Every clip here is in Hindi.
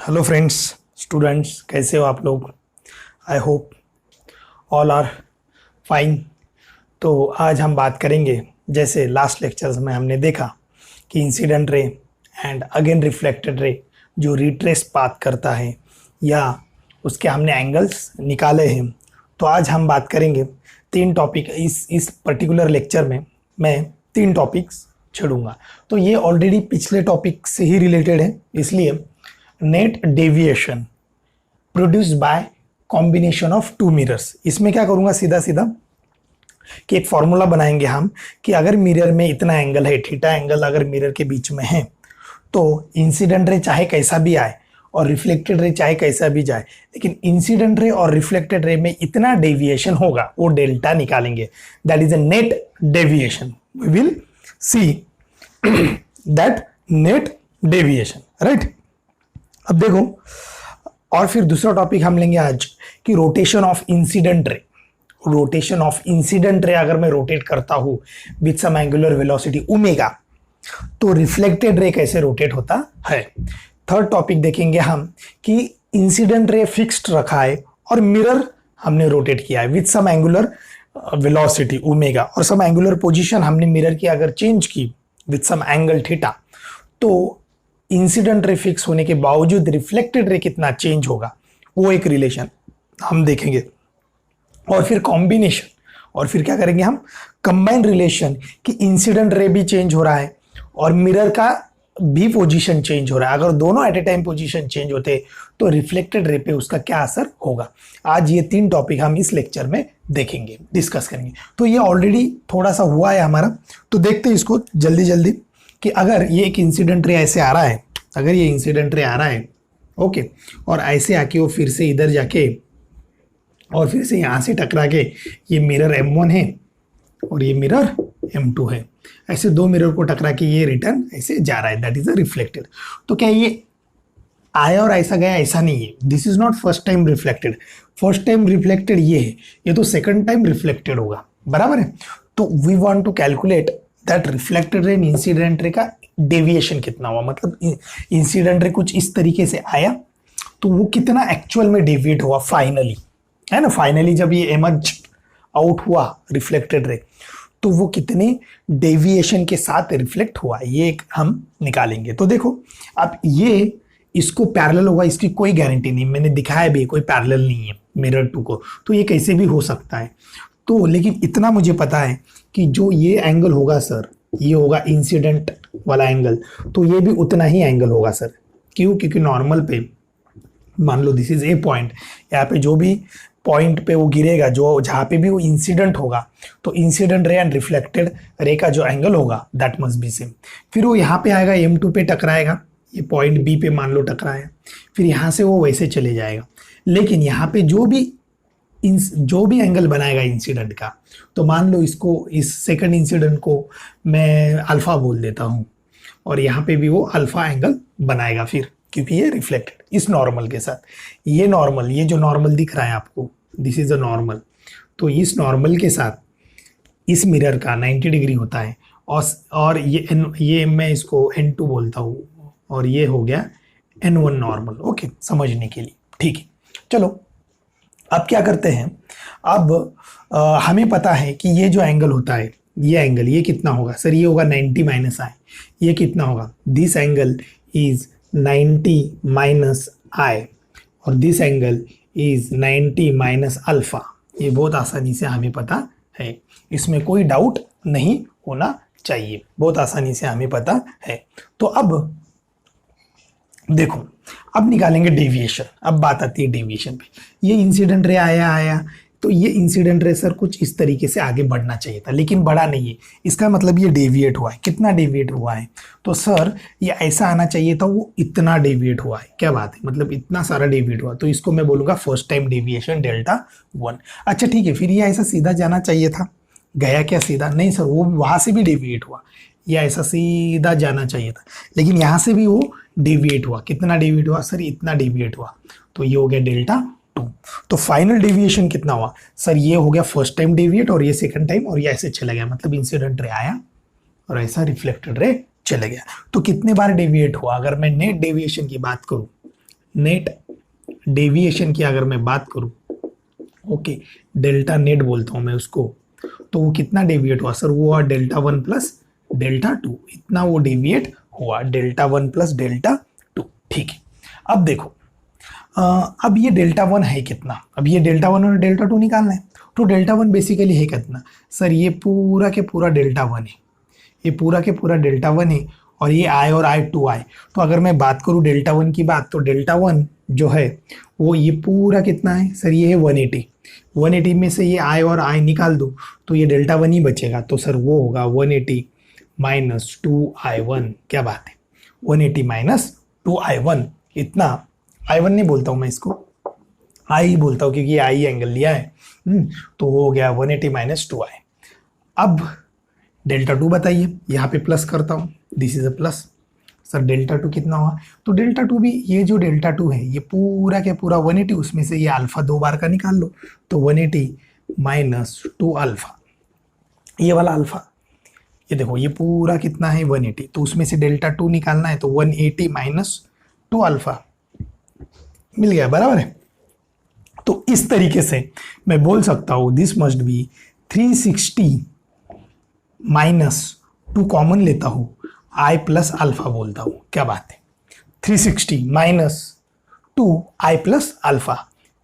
हेलो फ्रेंड्स, स्टूडेंट्स, कैसे हो आप लोग। I hope all are fine. तो आज हम बात करेंगे, जैसे लास्ट लेक्चर्स में हमने देखा कि incident ray and again reflected ray जो रिट्रेस पाथ करता है या उसके हमने एंगल्स निकाले हैं। तो आज हम बात करेंगे तीन टॉपिक। इस पर्टिकुलर लेक्चर में मैं तीन टॉपिक्स छेड़ूंगा। तो ये ऑलरेडी पिछले टॉपिक से ही रिलेटेड है, इसलिए net deviation produced by combination of two mirrors. इसमें क्या करूंगा, सीधा सीधा कि एक फॉर्मूला बनाएंगे हम कि अगर मिरर में इतना एंगल है, थीटा एंगल अगर मिरर के बीच में है, तो इंसिडेंट रे चाहे कैसा भी आए और रिफ्लेक्टेड रे चाहे कैसा भी जाए, लेकिन इंसिडेंट रे और रिफ्लेक्टेड रे में इतना डेविएशन होगा, वो डेल्टा निकालेंगे। That is a net deviation. We will see that net deviation, right. अब देखो, और फिर दूसरा टॉपिक हम लेंगे आज कि rotation of incident ray. Rotation of incident ray अगर मैं रोटेट करता हूं with some angular velocity omega, तो रिफ्लेक्टेड रे कैसे रोटेट होता है। थर्ड टॉपिक देखेंगे हम कि इंसिडेंट रे फिक्स्ड रखा है और मिरर हमने रोटेट किया है with some angular velocity omega, और सम एंगुलर पोजीशन हमने मिरर की अगर चेंज की विद सम एंगल थीटा, तो इंसिडेंट रे फिक्स होने के बावजूद रिफ्लेक्टेड रे कितना चेंज होगा, वो एक रिलेशन हम देखेंगे। और फिर कॉम्बिनेशन, और फिर क्या करेंगे हम, कंबाइंड रिलेशन कि इंसिडेंट रे भी चेंज हो रहा है और मिरर का भी पोजीशन चेंज हो रहा है। अगर दोनों at a time position change होते तो रिफ्लेक्टेड रे पे उसका क्या असर होगा। आज ये तीन टॉपिक हम इस लेक्चर में देखेंगे, डिस्कस करेंगे। तो ये ऑलरेडी थोड़ा सा हुआ है हमारा, तो देखते हैं इसको जल्दी जल्दी कि अगर ये एक इंसिडेंट रे ऐसे आ रहा है, अगर ये इंसिडेंट रे आ रहा है, ओके, और ऐसे आके वो फिर से इधर जाके और फिर से यहाँ से टकरा के ये मिरर M1 है और ये मिरर M2 है, ऐसे दो मिरर को टकरा के ये रिटर्न ऐसे जा रहा है, दैट इज अ रिफ्लेक्टेड। तो क्या ये आया और ऐसा गया, ऐसा नहीं है। This is not first time reflected. First time reflected ये है, ये तो सेकंड टाइम रिफ्लेक्टेड होगा, बराबर है। तो we want to calculate that reflected ray and incident ray का डेविएशन कितना हुआ। मतलब इंसिडेंट रे कुछ इस तरीके से आया तो वो कितना एक्चुअल में डेविएट हुआ फाइनली, है ना। फाइनली जब ये एमर्ज आउट हुआ रिफ्लेक्टेड रे, तो वो कितने डेविएशन के साथ रिफ्लेक्ट हुआ, ये एक हम निकालेंगे। तो देखो, अब ये इसको पैरेलल होगा, इसकी कोई गारंटी नहीं, मैंने दिखाया भी कोई पैरेलल नहीं है मिरर टू को, तो ये कैसे भी हो सकता है। तो लेकिन इतना मुझे पता है कि जो ये एंगल होगा सर, ये होगा इंसिडेंट वाला एंगल, तो ये भी उतना ही एंगल होगा सर। क्यों? क्योंकि नॉर्मल पे मान लो दिस इज ए पॉइंट, यहाँ पे जो भी पॉइंट पे वो गिरेगा, जो जहाँ पे भी वो इंसिडेंट होगा, तो incident ray and reflected ray का जो एंगल होगा दैट मस्ट बी सेम। फिर वो यहाँ पे आएगा, M2 पे टकराएगा, ये पॉइंट बी पे मान लो टकराया, फिर यहाँ से वो वैसे चले जाएगा। लेकिन यहाँ पे जो भी एंगल बनाएगा इंसिडेंट का, तो मान लो इसको, इस सेकंड इंसिडेंट को मैं अल्फा बोल देता हूँ, और यहाँ पे भी वो अल्फा एंगल बनाएगा फिर, क्योंकि ये रिफ्लेक्टेड इस नॉर्मल के साथ। ये नॉर्मल, ये जो नॉर्मल दिख रहा है आपको, दिस इज अ नॉर्मल, तो इस नॉर्मल के साथ इस मिरर का 90 डिग्री होता है, और ये मैं इसको N2 बोलता हूँ, और ये हो गया N1 नॉर्मल। ओके, समझने के लिए ठीक है। चलो अब क्या करते हैं, अब हमें पता है कि ये जो एंगल होता है, ये एंगल, ये कितना होगा सर, ये होगा 90 माइनस आई। ये कितना होगा, दिस एंगल इज 90 माइनस आई, और this angle is 90 minus alpha. ये बहुत आसानी से हमें पता है, इसमें कोई डाउट नहीं होना चाहिए, बहुत आसानी से हमें पता है। तो अब देखो, अब निकालेंगे डेविएशन। अब बात आती है डेविएशन पे। ये इंसिडेंट रे आया, तो ये इंसिडेंट रे सर कुछ इस तरीके से आगे बढ़ना चाहिए था, लेकिन बढ़ा नहीं है, इसका मतलब ये डेविएट हुआ है। कितना डेविएट हुआ है, तो सर ये ऐसा आना चाहिए था, वो इतना डेविएट हुआ है। क्या बात है, मतलब इतना सारा डेविएट हुआ, तो इसको मैं बोलूँगा फर्स्ट टाइम डेविएशन Δ1। अच्छा ठीक है, फिर ये ऐसा सीधा जाना चाहिए था, गया क्या सीधा? नहीं सर, वो वहाँ से भी डेविएट हुआ, या ऐसा सीधा जाना चाहिए था, लेकिन यहाँ से भी वो डेविएट हुआ। कितना डेविएट हुआ सर? इतना डेविएट हुआ, तो ये हो गया Δ2। तो फाइनल डेविएशन कितना हुआ सर? ये हो गया फर्स्ट टाइम डेविएट, और ये सेकंड टाइम, और ये ऐसे चला गया, मतलब इंसिडेंट रे आया और ऐसा रिफ्लेक्टेड रे चले गया। तो कितने बार डेविएट हुआ? अगर मैं नेट डेविएशन की बात करूं, नेट डेविएशन की अगर मैं बात करूं, ओके, डेल्टा नेट बोलता हूं मैं उसको, तो वो कितना डेविएट हुआ सर? वो हुआ delta one plus delta two, इतना वो डेविएट हुआ, delta one plus delta two. ठीक है, अब देखो, अब ये डेल्टा वन है कितना? अब ये डेल्टा वन और डेल्टा टू निकालना है। तो डेल्टा वन बेसिकली है कितना सर? ये पूरा के पूरा डेल्टा वन है, ये पूरा के पूरा डेल्टा वन है, और ये आई और आई टू आई। तो अगर मैं बात करूँ डेल्टा वन की बात, तो डेल्टा वन जो है वो ये पूरा कितना है सर? ये है 180। 180 में से ये आई और आई निकाल दो तो ये डेल्टा वन ही बचेगा। तो सर वो होगा 180 माइनस 2i1। क्या बात है, 180 माइनस 2i1, इतना i1 नहीं बोलता हूँ मैं इसको, आई ही बोलता हूँ क्योंकि आई एंगल लिया है। तो हो गया 180 माइनस 2i। अब डेल्टा टू बताइए, यहाँ पे प्लस करता हूँ, this is a plus. Sir delta two कितना हुआ? तो डेल्टा टू भी, ये जो डेल्टा टू है ये पूरा के पूरा 180, उसमें से ये अल्फा दो बार का निकाल लो, तो 180 माइनस 2 अल्फा, ये वाला अल्फा, ये देखो ये पूरा कितना है 180, तो उसमें से डेल्टा टू निकालना है, तो 180 माइनस 2 अल्फा मिल गया, बराबर है। तो इस तरीके से मैं बोल सकता हूं this must be 360 minus 2 common लेता हूं, आई प्लस अल्फा बोलता हूं। क्या बात है, 360 minus 2 I plus alpha,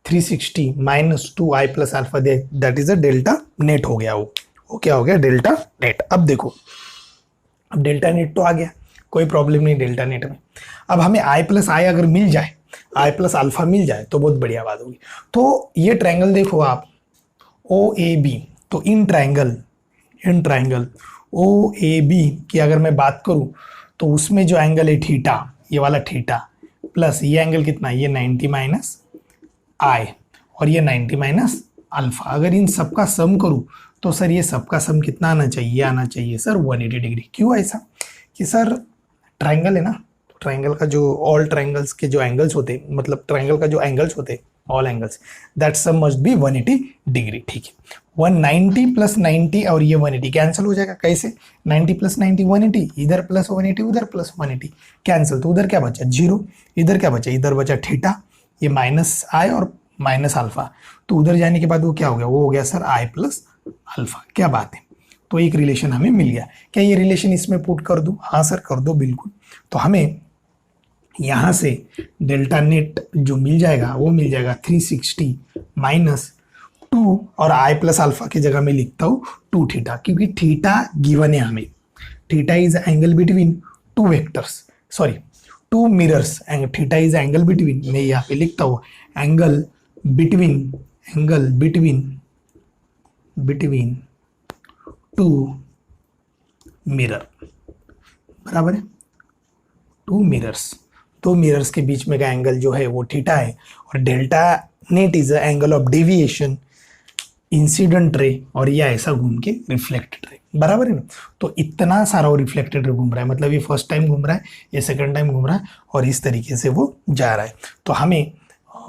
360 minus 2 I plus alpha, that is a delta net हो गया वो क्या हो गया? Delta net. अब देखो, अब डेल्टा नेट तो आ गया, कोई प्रॉब्लम नहीं डेल्टा नेट में। अब हमें आई प्लस आई अगर मिल जाए, आई प्लस अल्फा मिल जाए तो बहुत बढ़िया बात होगी। तो ये ट्रायंगल देखो आप, ओ ए बी, तो in triangle O A B की अगर मैं बात करूं तो उसमें जो एंगल है थीटा, ये वाला थीटा, प्लस ये एंगल कितना, ये 90 माइनस आई, और ये 90 माइनस अल्फा, अगर इन सबका सम करूं तो सर ये सबका सम कितना आना चाहिए? आना चाहिए सर 180 डिग्री। क्यों ऐसा? कि सर ट्रायंगल है ना, ट्रायंगल का जो ऑल ट्रायंगल्स के जो एंगल्स होते, मतलब ट्रायंगल का जो एंगल्स होते, all angles, that sum must be 180 degree. ठीक है, 190 प्लस 90 और ये 180 कैंसिल हो जाएगा। कैसे? 90 प्लस 90 180, इधर प्लस 180 उधर प्लस 180 कैंसिल, तो उधर क्या बचा? 0, इधर क्या बचा? इधर बचा थीटा, ये माइनस आई और माइनस अल्फा, तो उधर जाने के बाद वो क्या हो गया? वो हो गया सर आई प्लस अल्फा। क्या बात है, तो एक रिलेशन हमें मिल गया। क्या ये रिलेशन इसमें पुट कर दूं? हाँ सर कर दो बिल्कुल। तो हमें यहाँ से डेल्टा नेट जो मिल जाएगा वो मिल जाएगा 360 माइनस 2, और आई प्लस अल्फा की जगह में लिखता हूँ 2 थीटा, क्योंकि थीटा गिवन है हमें। Theta is angle between 2 vectors, sorry 2 mirrors, theta is angle between, मैं यहाँ पे लिखता हूँ एंगल बिटवीन 2 मिरर, बराबर है, 2 मिरर्स, 2 मिरर्स के बीच में का एंगल जो है वो थीटा है, और delta net is angle of deviation incident ray, और ये ऐसा घूम के रिफ्लेक्टेड रे, बराबर है ना। तो इतना सारा वो रिफ्लेक्टेड रे घूम रहा है, मतलब ये फर्स्ट टाइम घूम रहा है, ये सेकंड टाइम घूम रहा है, और इस तरीके से वो जा रहा है। तो हमें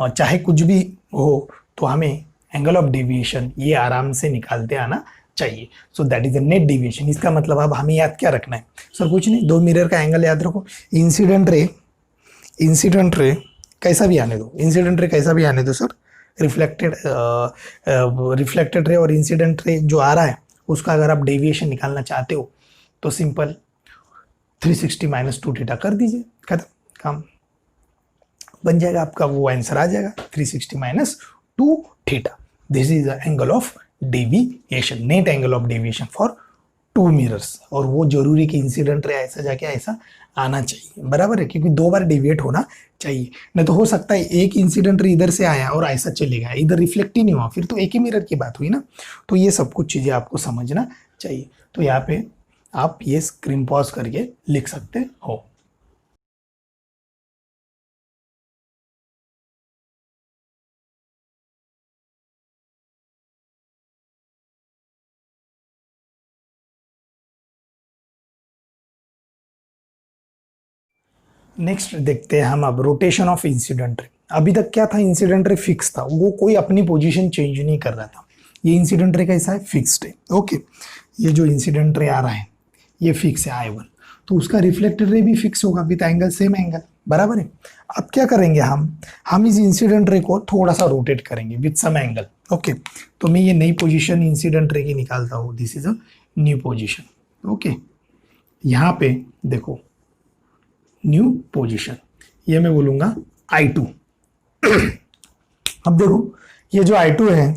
चाहे कुछ भी हो तो हमें एंगल ऑफ डेविएशन ये आराम से निकालते आना चाहिए। So that is the net deviation. इसका मतलब अब हमें याद क्या रखना है सर? कुछ नहीं, 2 मिरर का एंगल याद रखो, इंसिडेंट रे कैसा भी आने दो, इंसिडेंट रे कैसा भी आने दो सर, रिफ्लेक्टेड रे और इंसिडेंट रे जो आ रहा है उसका अगर आप डेविएशन निकालना चाहते हो तो सिंपल 360 माइनस 2 थीटा कर दीजिए, खत्म, काम बन जाएगा आपका, वो आंसर आ जाएगा 360 minus 2 theta. This is the angle of deviation, net angle of deviation for 2 mirrors, और वो जरूरी कि इंसिडेंट रे ऐसा जाके ऐसा आना चाहिए, बराबर है, क्योंकि 2 बार डेविएट होना चाहिए। नहीं तो हो सकता है एक इंसिडेंट रे इधर से आया और ऐसा चलेगा, इधर रिफ्लेक्ट ही नहीं हुआ, फिर तो एक ही मिरर की बात हुई ना। तो ये सब कुछ चीज़ें आपको समझना चाहिए। तो यहाँ पे आप ये स्क्रीन पॉज करके लिख सकते हो। नेक्स्ट देखते हैं हम अब रोटेशन ऑफ इंसिडेंट रे। अभी तक क्या था, इंसिडेंट रे फिक्स था, वो कोई अपनी पोजीशन चेंज नहीं कर रहा था। ये इंसिडेंट रे कैसा है? फिक्स्ड है। ओके, ये जो इंसिडेंट रे आ रहा है ये फिक्स है I1। तो उसका रिफ्लेक्टेड रे भी फिक्स होगा विथ एंगल सेम एंगल, बराबर है। अब क्या करेंगे हम इस इंसिडेंट रे को थोड़ा सा रोटेट करेंगे विथ सम एंगल। ओके, तो मैं ये नई पोजीशन इंसिडेंट रे की निकालता हूँ, this is a new position. Okay, यहाँ पे देखो न्यू पोजीशन, ये मैं बोलूँगा I2। अब देखो ये जो I2 है,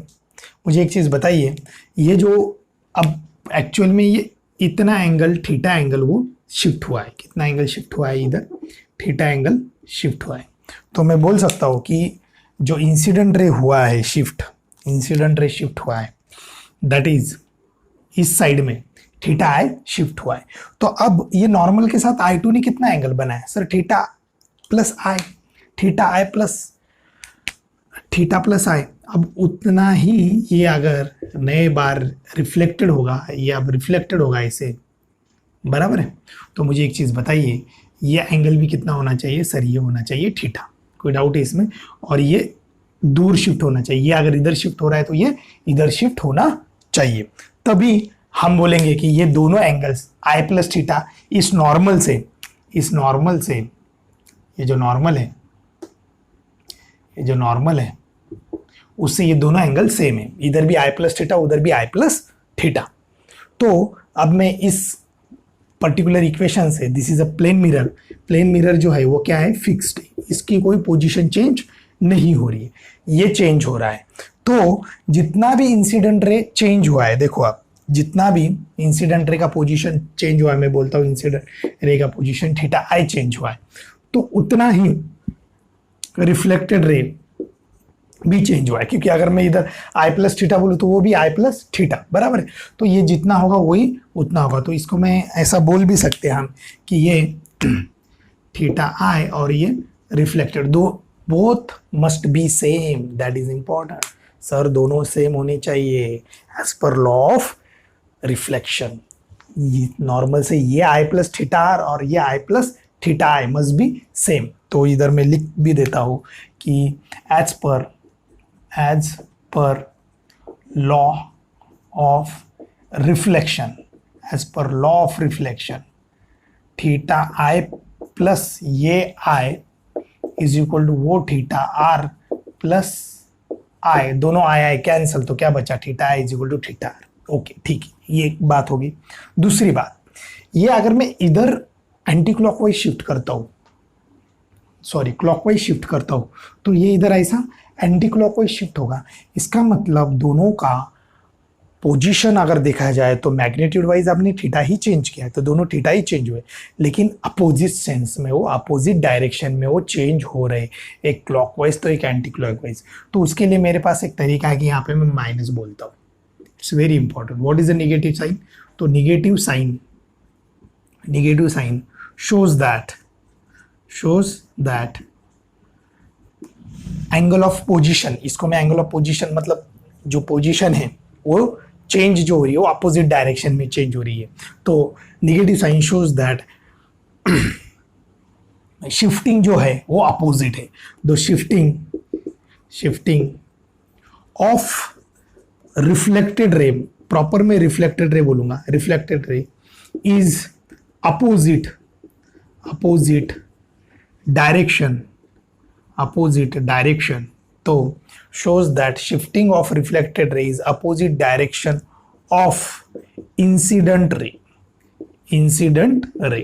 मुझे एक चीज़ बताइए, ये जो अब एक्चुअल में ये इतना एंगल थीटा एंगल वो शिफ्ट हुआ है, कितना एंगल शिफ्ट हुआ है, इधर थीटा एंगल शिफ्ट हुआ है। तो मैं बोल सकता हूँ कि जो इंसिडेंट रे हुआ है शिफ्ट, इंसिडेंट रे शिफ्ट हुआ है, दैट इज इस साइड में थीटा आई शिफ्ट हुआ है। तो अब ये नॉर्मल के साथ I2 ने कितना एंगल बनाया sir, theta plus I, theta i plus आई। अब उतना ही ये अगर नए बार रिफ्लेक्टेड होगा, ये अब रिफ्लेक्टेड होगा इसे, बराबर है। तो मुझे एक चीज़ बताइए, ये एंगल भी कितना होना चाहिए सर, ये होना चाहिए थीटा, कोई डाउट है इसमें। और ये दूर शिफ्ट होना चाहिए, ये अगर इधर शिफ्ट हो रहा है तो ये इधर शिफ्ट होना चाहिए, तभी हम बोलेंगे कि ये दोनों एंगल्स आई प्लस थीटा इस नॉर्मल से ये जो नॉर्मल है उससे ये दोनों एंगल सेम है, इधर भी आई प्लस थीटा उधर भी आई प्लस थीटा। तो अब मैं इस पर्टिकुलर इक्वेशन से, this is a plane mirror जो है वो क्या है, फिक्स्ड है, इसकी कोई पोजीशन चेंज नहीं हो रही है, ये चेंज हो रहा है। तो जितना भी इंसिडेंट रे चेंज हुआ है, देखो आप, जितना भी इंसिडेंट रे का पोजीशन चेंज हुआ है, मैं बोलता हूँ इंसिडेंट रे का पोजीशन थीटा आई चेंज हुआ है, तो उतना ही रिफ्लेक्टेड रे भी चेंज हुआ है, क्योंकि अगर मैं इधर आई प्लस थीटा बोलूँ तो वो भी आई प्लस थीटा, बराबर है। तो ये जितना होगा वही उतना होगा। तो इसको मैं ऐसा बोल भी सकते हैं हम कि ये थीटा आई और ये रिफ्लेक्टेड, दो both must be same, that is important sir, दोनों सेम होने चाहिए एज पर लॉ ऑफ रिफ्लेक्शन। नॉर्मल से ये आई प्लस थीटा आर और ये i plus theta i must be same. तो इधर मैं लिख भी देता हूँ कि एज पर law of reflection, theta i plus ये आई इज इक्वल टू वो थीटा आर प्लस आई, दोनों आई कैंसिल, तो क्या बचा, theta i is equal to theta r. Okay ठीक है, ये एक बात होगी। दूसरी बात, ये अगर मैं इधर एंटी क्लॉकवाइज शिफ्ट करता हूँ, क्लॉकवाइज शिफ्ट करता हूँ, तो ये इधर ऐसा एंटी क्लॉकवाइज शिफ्ट होगा। इसका मतलब दोनों का पोजीशन अगर देखा जाए तो मैग्नीट्यूड वाइज आपने थीटा ही चेंज किया है, तो दोनों थीटा ही चेंज हुए, लेकिन अपोजिट सेंस में, वो अपोजिट डायरेक्शन में वो चेंज हो रहे, एक क्लॉकवाइज तो एक एंटी क्लॉकवाइज। तो उसके लिए मेरे पास एक तरीका है कि यहाँ पे मैं माइनस बोलता हूँ, it's very important. What is a negative sign, तो negative sign shows that angle of position, इसको मैं एंगल ऑफ पोजीशन मतलब जो पोजीशन है वो चेंज जो हो रही है वो अपोजिट डायरेक्शन में चेंज हो रही है। तो negative sign shows that shifting जो है वो अपोजिट है। दो shifting of reflected ray, proper में रिफ्लेक्टेड रे बोलूंगा, reflected ray is opposite direction, तो shows that shifting of reflected ray is opposite direction of incident ray,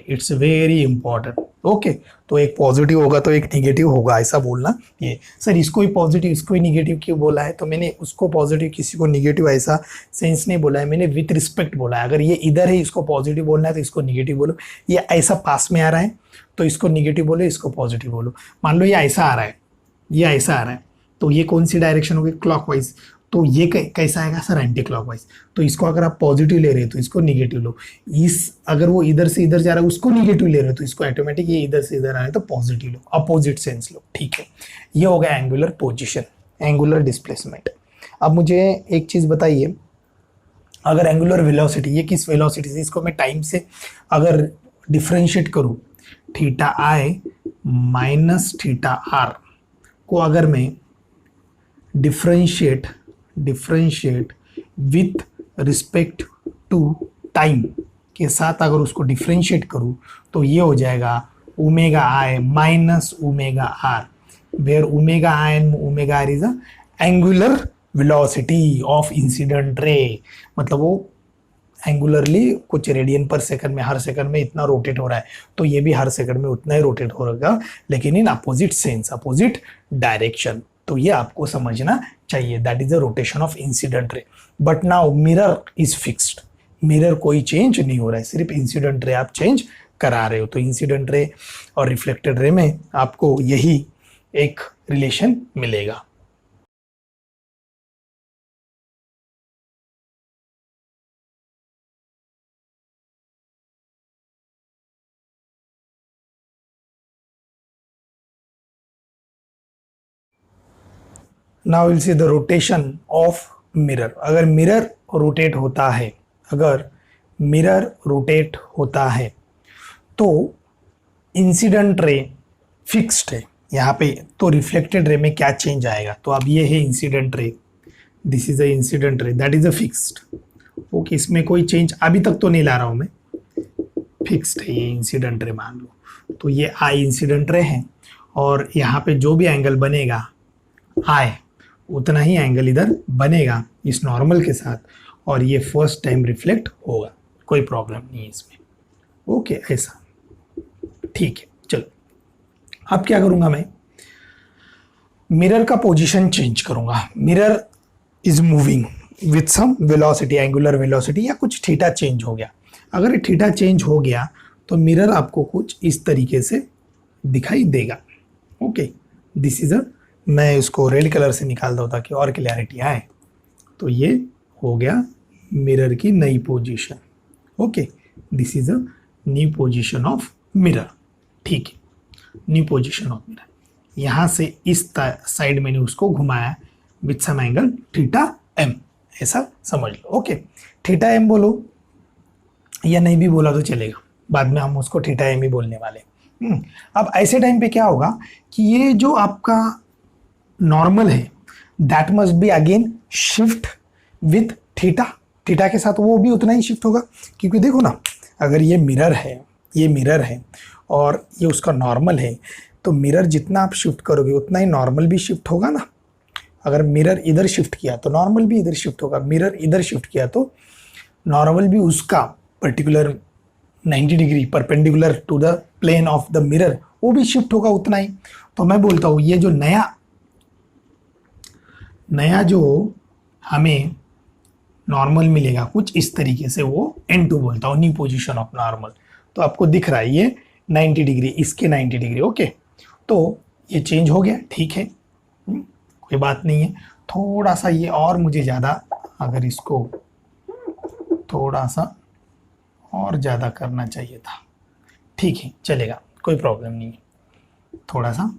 it's very important। Okay, तो एक पॉजिटिव होगा तो एक नेगेटिव होगा, ऐसा बोलना। ये सर इसको ही पॉजिटिव इसको ही नेगेटिव क्यों बोला है, तो मैंने उसको पॉजिटिव किसी को नेगेटिव ऐसा सेंस नहीं बोला है, मैंने विथ रिस्पेक्ट बोला है। अगर ये इधर है इसको पॉजिटिव बोलना है तो इसको नेगेटिव बोलो, ये ऐसा पास में आ रहा है तो इसको नेगेटिव बोलो, इसको पॉजिटिव बोलो। मान लो ये ऐसा आ रहा है, ये ऐसा आ रहा है, तो ये कौन सी डायरेक्शन होगी, क्लॉकवाइज, तो ये कैसा आएगा सर, एंटी क्लॉकवाइज। तो इसको अगर आप पॉजिटिव ले रहे हो तो इसको नेगेटिव लो, अगर वो इधर से इधर जा रहा है उसको नेगेटिव ले रहे हो तो इसको ऑटोमेटिक, ये इधर से इधर आ रहा है तो पॉजिटिव लो, अपोजिट सेंस लो, ठीक है। ये हो गया एंगुलर पोजिशन, एंगुलर डिस्प्लेसमेंट। अब मुझे एक चीज़ बताइए, अगर एंगुलर वेलोसिटी, ये किस वेलोसिटी से, इसको मैं टाइम से अगर डिफ्रेंशिएट करूँ, theta i minus theta r को अगर मैं differentiate with respect to time, के साथ अगर उसको डिफ्रेंशिएट करूँ तो ये हो जाएगा omega i minus omega r, where omega i and omega r is a angular velocity of incident ray, मतलब वो एंगुलरली कुछ रेडियन पर सेकंड में, हर सेकंड में इतना रोटेट हो रहा है, तो ये भी हर सेकंड में उतना ही रोटेट हो रहेगा, लेकिन in opposite sense, opposite direction. तो ये आपको समझना चाहिए, that is the rotation of incident रे। But now mirror is fixed, mirror कोई चेंज नहीं हो रहा है, सिर्फ इंसिडेंट रे आप चेंज करा रहे हो। तो इंसिडेंट रे और रिफ्लेक्टेड रे में आपको यही एक रिलेशन मिलेगा। Now will see the rotation of mirror. अगर मिरर रोटेट होता है, अगर मिरर रोटेट होता है तो इंसिडेंट रे फिक्स्ड है यहाँ पे, तो रिफ्लेक्टेड रे में क्या चेंज आएगा? तो अब ये है incident ray, this is a incident ray, that is a fixed. Okay, इसमें कोई चेंज अभी तक तो नहीं ला रहा हूं मैं, फिक्स्ड है ये इंसिडेंट रे मान लो। तो ये आई इंसिडेंट रे है, और यहाँ पे जो भी एंगल बनेगा आई, उतना ही एंगल इधर बनेगा इस नॉर्मल के साथ, और ये फर्स्ट टाइम रिफ्लेक्ट होगा, कोई प्रॉब्लम नहीं है इसमें। ओके, ऐसा ठीक है। चलो अब क्या करूंगा मैं, मिरर का पोजीशन चेंज करूंगा। Mirror is moving with some velocity, angular velocity, या कुछ थीटा चेंज हो गया। अगर ये थीटा चेंज हो गया तो मिरर आपको कुछ इस तरीके से दिखाई देगा। ओके, दिस इज अ, मैं इसको रेड कलर से निकाल दूँ ताकि और क्लैरिटी आए। तो ये हो गया मिरर की नई position. Okay, this is a new position of mirror. ठीक है, न्यू पोजीशन ऑफ मिरर। यहाँ से इस साइड मैंने उसको घुमाया with some angle theta m, ऐसा समझ लो। ओके, थीटा एम बोलो या नहीं भी बोला तो चलेगा, बाद में हम उसको थीटा एम ही बोलने वाले। अब ऐसे टाइम पे क्या होगा कि ये जो आपका नॉर्मल है that must be again shift with theta, theta के साथ वो भी उतना ही शिफ्ट होगा, क्योंकि देखो ना, अगर ये मिरर है, ये मिरर है और ये उसका नॉर्मल है, तो मिरर जितना आप शिफ्ट करोगे उतना ही नॉर्मल भी शिफ्ट होगा ना। अगर मिरर इधर शिफ्ट किया तो नॉर्मल भी इधर शिफ्ट होगा, मिरर इधर शिफ्ट किया तो नॉर्मल भी उसका particular 90 degree perpendicular to the plane of the mirror, वो भी शिफ्ट होगा उतना ही। तो मैं बोलता हूँ ये जो नया जो हमें नॉर्मल मिलेगा कुछ इस तरीके से, वो N2 बोलता हूँ, न्यू पोजीशन ऑफ नॉर्मल। तो आपको दिख रहा है ये 90 डिग्री, इसके 90 डिग्री। ओके, तो ये चेंज हो गया, ठीक है, कोई बात नहीं है। थोड़ा सा ये और मुझे ज़्यादा, अगर इसको थोड़ा सा और ज़्यादा करना चाहिए था, ठीक है, चलेगा, कोई प्रॉब्लम नहीं है, थोड़ा सा।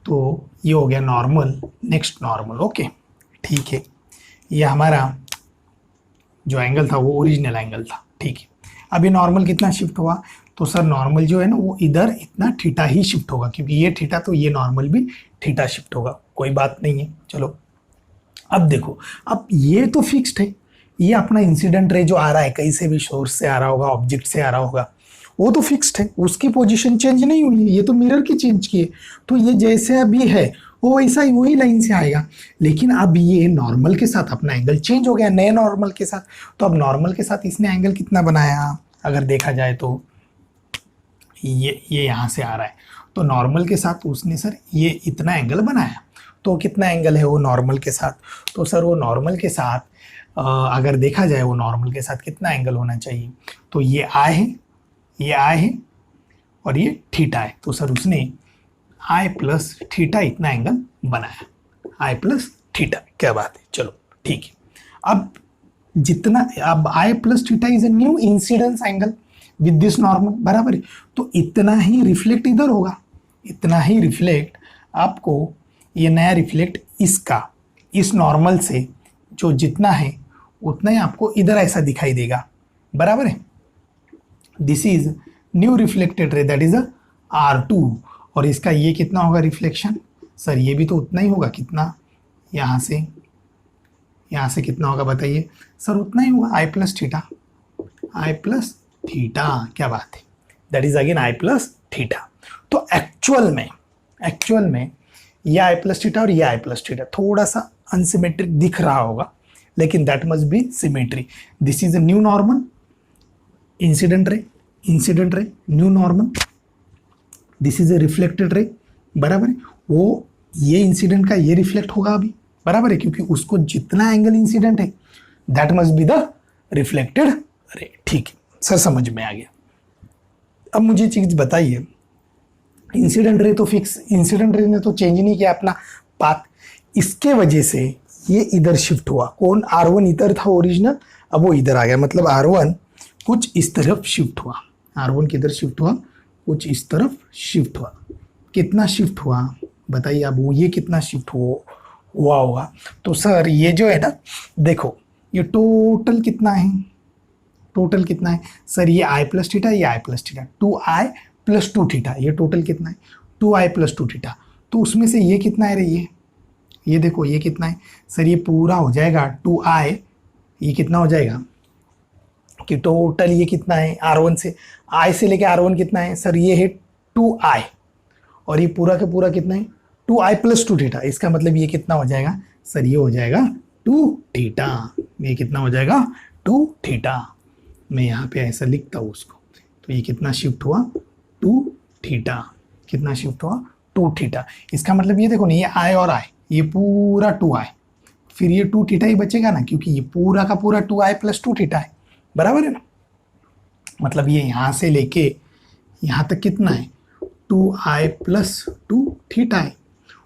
तो ये हो गया नॉर्मल, नेक्स्ट नॉर्मल। ओके, ठीक है, ये हमारा जो एंगल था वो ओरिजिनल एंगल था, ठीक है। अभी नॉर्मल कितना शिफ्ट हुआ? तो सर नॉर्मल जो है ना वो इधर इतना थीटा ही शिफ्ट होगा, क्योंकि ये थीटा तो ये नॉर्मल भी थीटा शिफ्ट होगा, कोई बात नहीं है। चलो अब देखो, अब ये तो फिक्स्ड है, ये अपना इंसिडेंट रे जो आ रहा है कहीं से भी सोर्स से आ रहा होगा, ऑब्जेक्ट से आ रहा होगा, वो तो फिक्स्ड है, उसकी पोजीशन चेंज नहीं हुई है, ये तो मिरर की चेंज की है। तो ये जैसे अभी है वो वैसा ही वही लाइन से आएगा। लेकिन अब ये नॉर्मल के साथ अपना एंगल चेंज हो गया, नए नॉर्मल के साथ। तो अब नॉर्मल के साथ इसने एंगल कितना बनाया, अगर देखा जाए तो ये यहाँ से आ रहा है, तो नॉर्मल के साथ उसने सर ये इतना एंगल बनाया। तो कितना एंगल है वो नॉर्मल के साथ? तो सर वो नॉर्मल के साथ अगर देखा जाए वो नॉर्मल के साथ कितना एंगल होना चाहिए? तो ये आई है, ये आई है और ये थीटा है। तो सर उसने आई प्लस थीटा इतना एंगल बनाया, आई प्लस थीटा। क्या बात है, चलो ठीक है। अब जितना, अब i plus theta is a new incidence angle with this normal, बराबर है। तो इतना ही रिफ्लेक्ट इधर होगा, इतना ही रिफ्लेक्ट आपको, ये नया रिफ्लेक्ट इसका इस नॉर्मल से जो जितना है उतना ही आपको इधर ऐसा दिखाई देगा, बराबर है। This is new reflected ray, that is a R2। और इसका ये कितना होगा रिफ्लेक्शन? सर ये भी तो उतना ही होगा, कितना, यहाँ से कितना होगा बताइए? सर उतना ही होगा, आई plus theta, i plus theta. क्या बात है, that is again I plus theta. तो एक्चुअल में ये आई प्लस थीटा और ये आई प्लस थीटा थोड़ा सा अनसिमेट्रिक दिख रहा होगा, लेकिन that must be symmetry. This is a new normal, incident ray new normal, this is a reflected ray, बराबर है। वो ये इंसिडेंट का ये रिफ्लेक्ट होगा अभी, बराबर है, क्योंकि उसको जितना एंगल इंसिडेंट है that must be the reflected ray. ठीक है सर, समझ में आ गया। अब मुझे चीज बताइए, इंसिडेंट रे तो फिक्स, इंसिडेंट रे ने तो चेंज नहीं किया अपना पाथ, इसके वजह से ये इधर शिफ्ट हुआ। कौन, R1 इधर था ओरिजिनल, अब वो इधर आ गया, मतलब R1 कुछ इस तरफ शिफ्ट हुआ। R1 किधर शिफ्ट हुआ, कुछ इस तरफ शिफ्ट हुआ। कितना शिफ्ट हुआ बताइए अब, वो ये कितना शिफ्ट हुआ होगा। तो सर ये जो है ना, देखो ये टोटल कितना है, टोटल कितना है सर, ये आई प्लस थीटा, ये i plus theta, 2i plus 2 theta, ये टोटल कितना है 2i प्लस 2 थीटा। तो उसमें से ये कितना है रे, ये देखो ये कितना है सर, ये पूरा हो जाएगा 2i, ये कितना हो जाएगा कि टोटल ये कितना है R1 से, i से लेके R1 कितना है सर, ये है 2i, और ये पूरा का पूरा कितना है 2i प्लस 2 थीटा। इसका मतलब ये कितना हो जाएगा सर, ये हो जाएगा 2 थीटा। ये कितना हो जाएगा 2 थीटा। मैं यहाँ पे ऐसा लिखता हूँ उसको, तो ये कितना शिफ्ट हुआ 2 थीटा, कितना शिफ्ट हुआ 2 थीटा। इसका मतलब ये देखो ना, ये i और i, ये पूरा 2i, फिर ये 2 थीटा ही बचेगा ना, क्योंकि ये पूरा का पूरा 2i प्लस 2 थीटा है, बराबर है ना। मतलब ये यहाँ से लेके यहाँ तक कितना है 2i प्लस 2 थीटा है,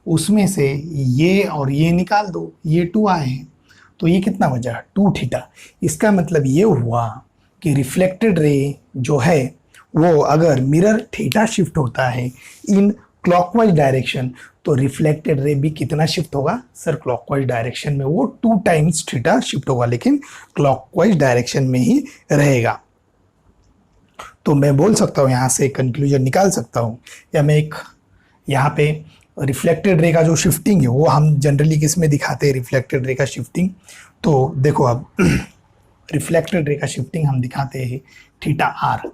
उसमें से ये और ये निकाल दो, ये 2i है, तो ये कितना बचा 2 थीटा। इसका मतलब ये हुआ कि रिफ्लेक्टेड रे जो है वो अगर मिरर थीटा शिफ्ट होता है इन क्लॉकवाइज डायरेक्शन, तो रिफ्लेक्टेड रे भी कितना शिफ्ट होगा सर, क्लॉकवाइज डायरेक्शन में वो 2 टाइम्स थीटा शिफ्ट होगा, लेकिन क्लॉकवाइज डायरेक्शन में ही रहेगा। तो मैं बोल सकता हूँ यहाँ से कंक्लूजन निकाल सकता हूँ, या मैं एक यहाँ पे रिफ्लेक्टेड रे का जो शिफ्टिंग है वो हम जनरली किस में दिखाते हैं, रिफ्लेक्टेड रे का शिफ्टिंग। तो देखो अब रिफ्लेक्टेड रे का शिफ्टिंग हम दिखाते हैं थीटा आर।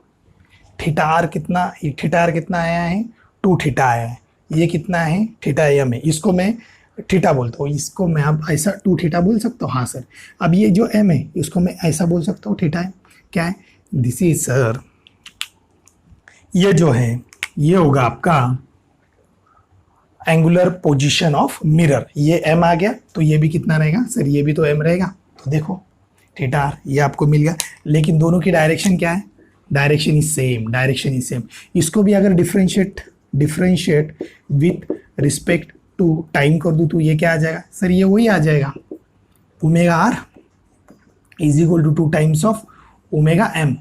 थीटा आर कितना, थीटा आर कितना आया है 2 थीटा आया है, ये कितना है थीटा एम है, इसको मैं थीटा बोलता हूँ, इसको मैं अब ऐसा 2 थीटा बोल सकता हूँ। हाँ सर, अब ये जो एम है इसको मैं ऐसा बोल सकता हूँ थीटा है, क्या है दिस इज सर, ये जो है ये होगा आपका एंगुलर पोजीशन ऑफ मिरर। ये एम आ गया तो ये भी कितना रहेगा सर, ये भी तो एम रहेगा। तो देखो थीटा आर ये आपको मिल गया, लेकिन दोनों की डायरेक्शन क्या है, direction is same, direction is same. इसको भी अगर differentiate with respect to time कर दूँ तो ये क्या आ जाएगा सर, ये वही आ जाएगा omega r is equal to 2 times of omega m.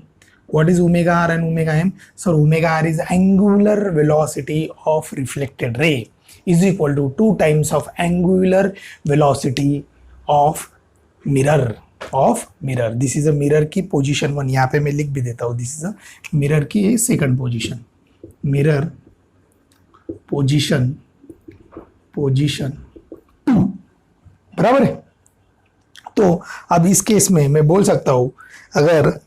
What is omega r and omega m? So omega r is angular velocity of reflected ray is equal to 2 times of angular velocity of mirror. This is a mirror की position 1, यहाँ पे मैं लिख भी देता हूँ, this is a mirror की second position, mirror position 2, बराबर है। तो अब इस केस में मैं बोल सकता हूँ, अगर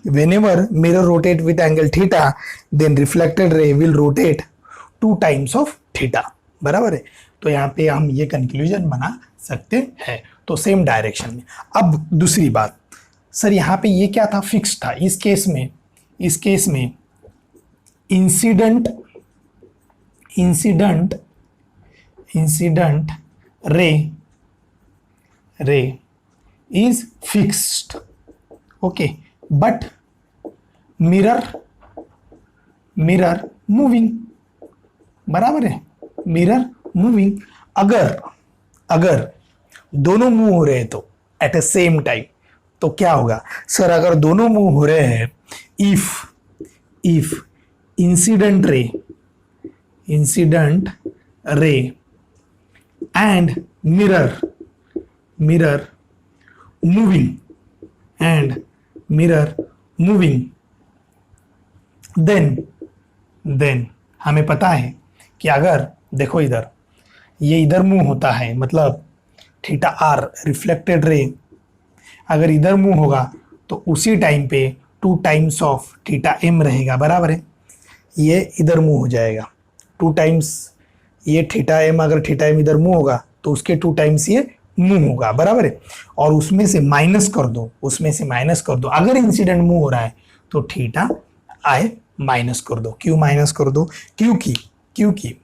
whenever mirror rotate with angle theta, then reflected ray will rotate 2 times of theta, बराबर है। तो यहाँ पे हम ये कंक्लूजन बना सकते हैं, तो सेम डायरेक्शन में। अब दूसरी बात सर, यहाँ पे ये क्या था, फिक्स था। इस केस में incident ray is fixed, okay, but mirror moving, बराबर है, मिरर मूविंग। अगर दोनों मूव हो रहे हैं तो एट अ सेम टाइम, तो क्या होगा सर, अगर दोनों मूव हो रहे हैं, if incident ray and mirror moving, then हमें पता है कि अगर देखो इधर ये इधर मूव होता है, मतलब थीटा आर रिफ्लेक्टेड रे अगर इधर मूव होगा तो उसी टाइम पे two times of theta m रहेगा, बराबर है। ये इधर मूव हो जाएगा, टू टाइम्स ये थीटा एम, अगर थीटा एम इधर मूव होगा तो उसके टू टाइम्स ये मूव होगा, बराबर है। और उसमें से माइनस कर दो, उसमें से माइनस कर दो, अगर इंसिडेंट मूव हो रहा है तो थीटा आई माइनस कर दो। क्यों माइनस कर दो? क्योंकि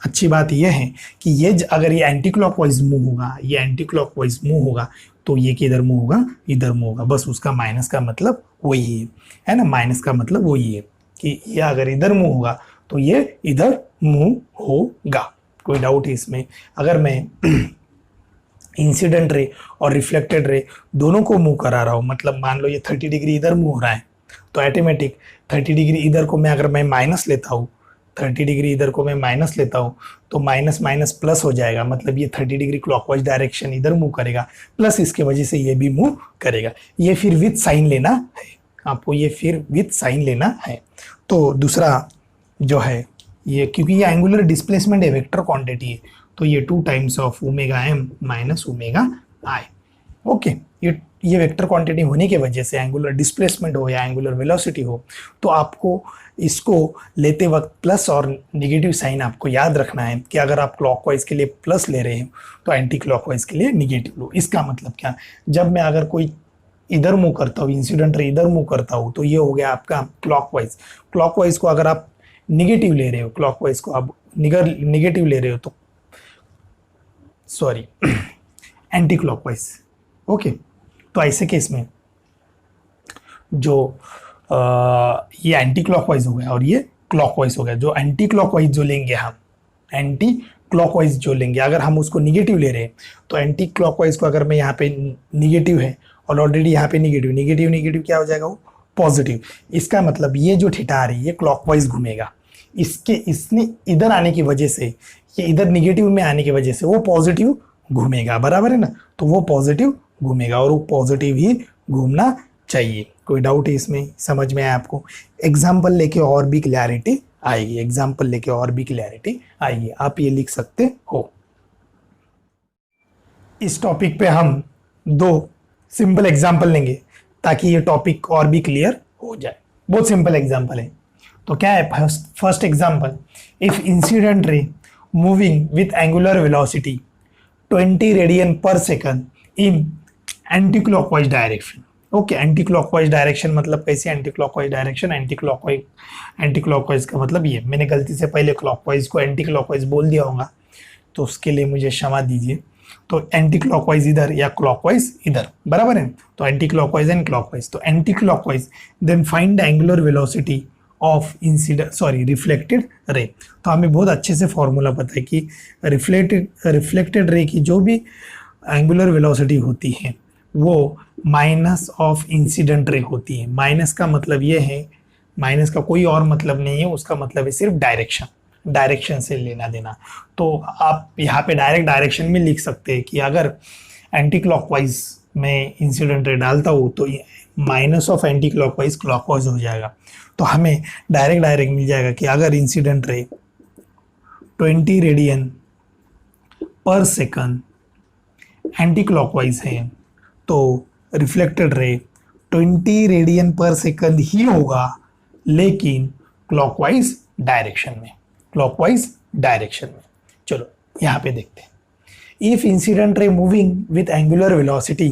अच्छी बात यह है कि ये अगर ये एंटी क्लॉकवाइज मूव होगा, ये एंटी क्लॉकवाइज मूव होगा तो ये किधर मूव होगा? इधर मूव होगा। बस उसका माइनस का मतलब वही है ना, माइनस का मतलब वही है कि ये अगर इधर मूव होगा तो ये इधर मूव होगा। कोई डाउट है इसमें? अगर मैं इंसिडेंट रे और रिफ्लेक्टेड रे दोनों को मूव करा रहा हूँ, मतलब मान लो ये 30 डिग्री इधर मूव हो रहा है तो ऑटोमेटिक 30 डिग्री इधर को मैं अगर मैं माइनस लेता हूँ, 30 डिग्री इधर को मैं माइनस लेता हूँ तो माइनस माइनस प्लस हो जाएगा, मतलब ये 30 डिग्री क्लॉकवाइज डायरेक्शन इधर मूव करेगा, प्लस इसके वजह से ये भी मूव करेगा। ये फिर विथ साइन लेना है आपको, ये फिर विथ साइन लेना है। तो दूसरा जो है ये, क्योंकि ये एंगुलर डिस्प्लेसमेंट है, वेक्टर क्वांटिटी है, तो ये 2 times of omega m minus omega i. Okay, ये वेक्टर क्वांटिटी होने की वजह से एंगुलर डिस्प्लेसमेंट हो या एंगुलर वेलोसिटी हो तो आपको इसको लेते वक्त प्लस और नेगेटिव साइन आपको याद रखना है कि अगर आप क्लॉकवाइज के लिए प्लस ले रहे हो तो एंटी क्लॉकवाइज के लिए नेगेटिव लो। इसका मतलब क्या? जब मैं अगर कोई इधर मूव करता हूँ, इंसिडेंट रे इधर मूव करता हूँ तो ये हो गया आपका क्लॉकवाइज। क्लॉकवाइज को अगर आप निगेटिव ले रहे हो, क्लॉकवाइज को आप निगेटिव ले रहे हो तो सॉरी एंटी क्लॉकवाइज। ओके, तो ऐसे केस में जो ये एंटी क्लॉकवाइज हो गया और ये क्लॉकवाइज हो गया। जो एंटी क्लॉकवाइज जो लेंगे हम, एंटी क्लॉकवाइज जो लेंगे, अगर हम उसको निगेटिव ले रहे हैं तो एंटी क्लॉकवाइज को अगर मैं यहाँ पे निगेटिव है और ऑलरेडी यहाँ पे निगेटिव निगेटिव निगेटिव क्या हो जाएगा? वो पॉजिटिव। इसका मतलब ये जो थीटा आ रही है ये क्लॉकवाइज घूमेगा, इसने इधर आने की वजह से, ये इधर निगेटिव में आने की वजह से वो पॉजिटिव घूमेगा, बराबर है ना। तो वो पॉजिटिव घूमेगा और वो पॉजिटिव ही घूमना चाहिए। कोई डाउट है इसमें? समझ में आया आपको? एग्जाम्पल लेके और भी क्लैरिटी आएगी, एग्जाम्पल लेके और भी क्लैरिटी आएगी। आप ये लिख सकते हो। इस टॉपिक पे हम 2 सिंपल एग्जाम्पल लेंगे ताकि ये टॉपिक और भी क्लियर हो जाए। बहुत सिंपल एग्जाम्पल है। तो क्या है first example? If incident ray moving with angular velocity 20 radian per second in anti clockwise direction. Okay, anti clockwise direction मतलब कैसे? Anti clockwise direction, anti clockwise का मतलब ये, मैंने गलती से पहले क्लॉकवाइज को एंटी क्लॉकवाइज बोल दिया होगा तो उसके लिए मुझे क्षमा दीजिए। तो एंटी क्लॉकवाइज इधर या क्लॉकवाइज इधर, बराबर है। तो एंटी क्लॉकवाइज एंड क्लॉकवाइज। तो anti clockwise, then find the angular velocity of reflected ray. तो हमें बहुत अच्छे से फॉर्मूला पता है कि रिफ्लेक्टेड रे की जो भी एंगुलर वेलोसिटी होती है वो माइनस ऑफ इंसिडेंट रे होती है। माइनस का मतलब ये है, माइनस का कोई और मतलब नहीं है, उसका मतलब है सिर्फ डायरेक्शन से लेना देना। तो आप यहाँ पे डायरेक्ट डायरेक्शन में लिख सकते हैं कि अगर एंटी क्लॉकवाइज में इंसिडेंट रे डालता हूँ तो minus of anti clockwise clockwise हो जाएगा। तो हमें डायरेक्ट मिल जाएगा कि अगर incident ray 20 radian per second anti clockwise है तो रिफ्लेक्टेड रे 20 रेडियन पर सेकंड ही होगा, लेकिन क्लॉकवाइज डायरेक्शन में, चलो यहाँ पे देखते हैं। If incident ray moving with angular velocity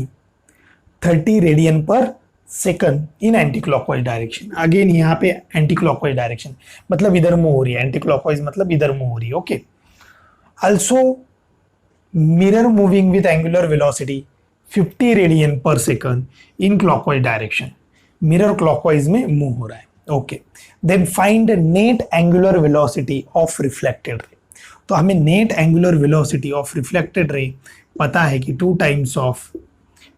30 radian per second in anti clockwise direction, again यहाँ पे एंटी क्लॉकवाइज डायरेक्शन मतलब इधर मूव हो रही है, एंटी क्लॉकवाइज मतलब इधर मूव हो रही है। Okay, also mirror moving with angular velocity 50 radian per second in clockwise direction, mirror clockwise में मूव हो रहा है। Okay, then find net angular velocity of reflected ray. तो हमें net angular velocity of reflected ray पता है कि 2 टाइम्स ऑफ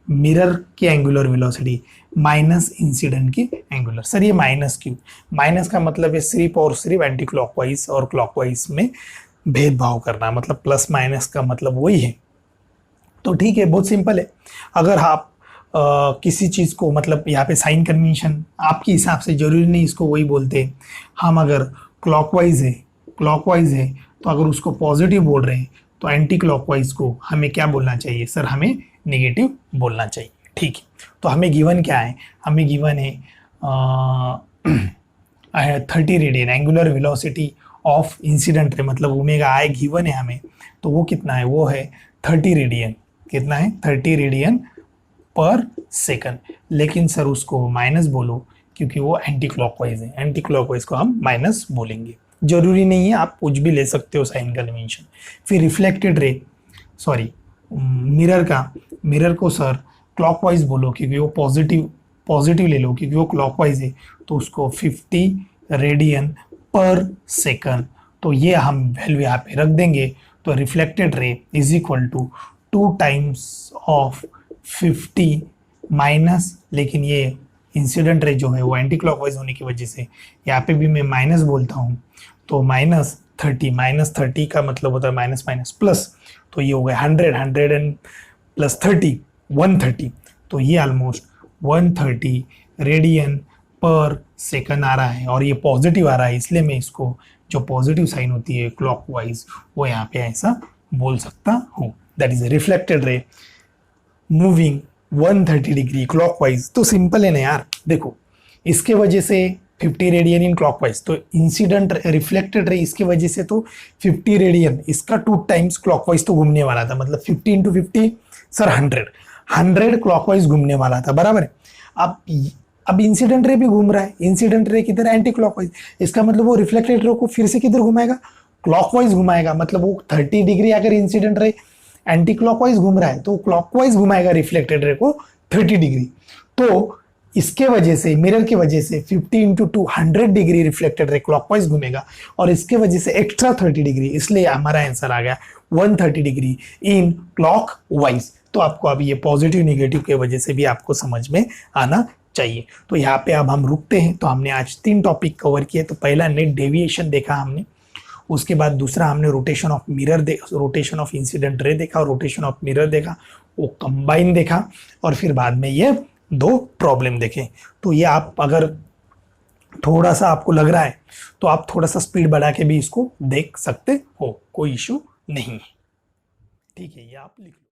मिरर की एंगुलर वेलोसिटी माइनस इंसिडेंट की एंगुलर। सर ये माइनस क्यों? माइनस का मतलब है सिर्फ और सिर्फ एंटी क्लॉकवाइज और क्लॉकवाइज में भेदभाव करना, मतलब प्लस माइनस का मतलब वही है। तो ठीक है, बहुत सिंपल है। अगर आप किसी चीज़ को, मतलब यहाँ पे साइन कन्वेंशन आपके हिसाब से जरूरी नहीं इसको वही बोलते हैं। हम अगर क्लॉकवाइज है तो अगर उसको पॉजिटिव बोल रहे हैं तो एंटी क्लॉकवाइज को हमें क्या बोलना चाहिए? सर हमें नेगेटिव बोलना चाहिए। ठीक है, तो हमें गिवन क्या है? हमें गिवन है 30 radian angular velocity of incident ray, मतलब ओमेगा आई गिवन है हमें, तो वो कितना है, वो है 30 रेडियन। कितना है, 30 रेडियन पर सेकंड। लेकिन सर उसको माइनस बोलो, क्योंकि वो एंटी क्लॉकवाइज है, एंटी क्लॉकवाइज को हम माइनस बोलेंगे। जरूरी नहीं है, आप कुछ भी ले सकते हो साइन कन्वेंशन। फिर रिफ्लेक्टेड रे, सॉरी मिरर को सर क्लॉकवाइज बोलो, क्योंकि वो पॉजिटिव ले लो, क्योंकि वो क्लॉकवाइज है, तो उसको 50 रेडियन पर सेकंड। तो ये हम वैल्यू यहाँ पे रख देंगे। तो reflected ray is equal to 2 times of 50 minus, लेकिन ये इंसिडेंट रे जो है वो एंटी क्लॉकवाइज होने की वजह से यहाँ पे भी मैं माइनस बोलता हूँ, तो -30 का मतलब होता है माइनस माइनस प्लस, तो ये हो गया 100 एंड प्लस 30 130, तो ये ऑलमोस्ट 130 रेडियन पर सेकंड आ रहा है, और ये पॉजिटिव आ रहा है, इसलिए मैं इसको जो पॉजिटिव साइन होती है क्लॉकवाइज वो यहाँ पे ऐसा बोल सकता हूँ। That is reflected ray moving 130 degree clockwise. तो सिंपल है ना यार, देखो इसके वजह से 50 रेडियन इन क्लॉकवाइज, तो इंसिडेंट रिफ्लेक्टेड रे इसके वजह से तो 50 रेडियन, इसका 2 टाइम्स क्लॉकवाइज तो घूमने वाला था, मतलब 50 इंटू 50 सर 100 क्लॉकवाइज घूमने वाला था, बराबर है। अब इंसिडेंट रे भी घूम रहा है, इंसिडेंट रे किधर, एंटी क्लॉकवाइज, इसका मतलब वो रिफ्लेक्टेड रे को फिर से किधर घुमाएगा, क्लॉकवाइज घुमाएगा। मतलब वो 30 डिग्री अगर इंसिडेंट रे एंटी क्लॉकवाइज घूम रहा है तो क्लॉकवाइज घुमाएगा रिफ्लेक्टेड रे को 30 डिग्री। तो इसके वजह से, मिरर की वजह से 50 into 200 degree reflected ray clockwise घूमेगा, और इसके वजह से एक्स्ट्रा 30 डिग्री, इसलिए हमारा आंसर आ गया 130 डिग्री इन क्लॉकवाइज। तो आपको अभी ये पॉजिटिव निगेटिव के वजह से भी आपको समझ में आना चाहिए। तो यहाँ पे अब हम रुकते हैं। तो हमने आज 3 टॉपिक कवर किए। तो पहला नेट डेविएशन देखा हमने, उसके बाद दूसरा हमने rotation of mirror rotation of incident रे देखा, और रोटेशन ऑफ मिरर देखा, वो कंबाइन देखा, और फिर बाद में ये 2 प्रॉब्लम देखे। तो ये आप अगर थोड़ा सा आपको लग रहा है तो आप थोड़ा सा स्पीड बढ़ा के भी इसको देख सकते हो, कोई इश्यू नहीं है। ठीक है, ये आप लिख लो।